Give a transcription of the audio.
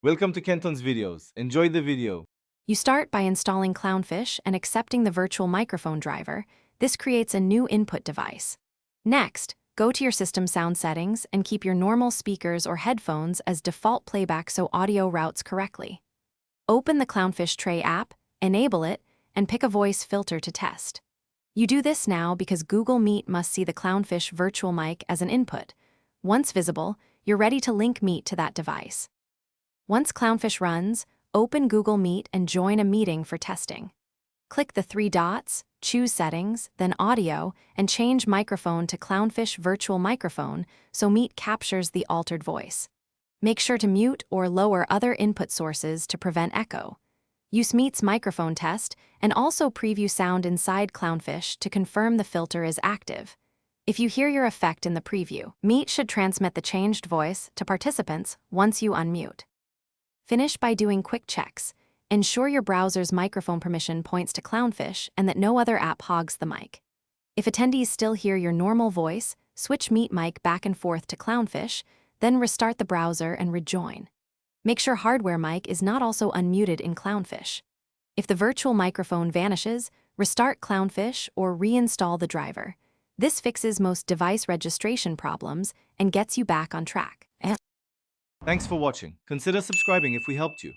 Welcome to Kenton's videos. Enjoy the video. You start by installing Clownfish and accepting the virtual microphone driver. This creates a new input device. Next, go to your system sound settings and keep your normal speakers or headphones as default playback so audio routes correctly. Open the Clownfish Tray app, enable it, and pick a voice filter to test. You do this now because Google Meet must see the Clownfish virtual mic as an input. Once visible, you're ready to link Meet to that device. Once Clownfish runs, open Google Meet and join a meeting for testing. Click the three dots, choose Settings, then Audio, and change Microphone to Clownfish Virtual Microphone so Meet captures the altered voice. Make sure to mute or lower other input sources to prevent echo. Use Meet's microphone test and also preview sound inside Clownfish to confirm the filter is active. If you hear your effect in the preview, Meet should transmit the changed voice to participants once you unmute. Finish by doing quick checks. Ensure your browser's microphone permission points to Clownfish and that no other app hogs the mic. If attendees still hear your normal voice, switch Meet mic back and forth to Clownfish, then restart the browser and rejoin. Make sure hardware mic is not also unmuted in Clownfish. If the virtual microphone vanishes, restart Clownfish or reinstall the driver. This fixes most device registration problems and gets you back on track. Thanks for watching. Consider subscribing if we helped you.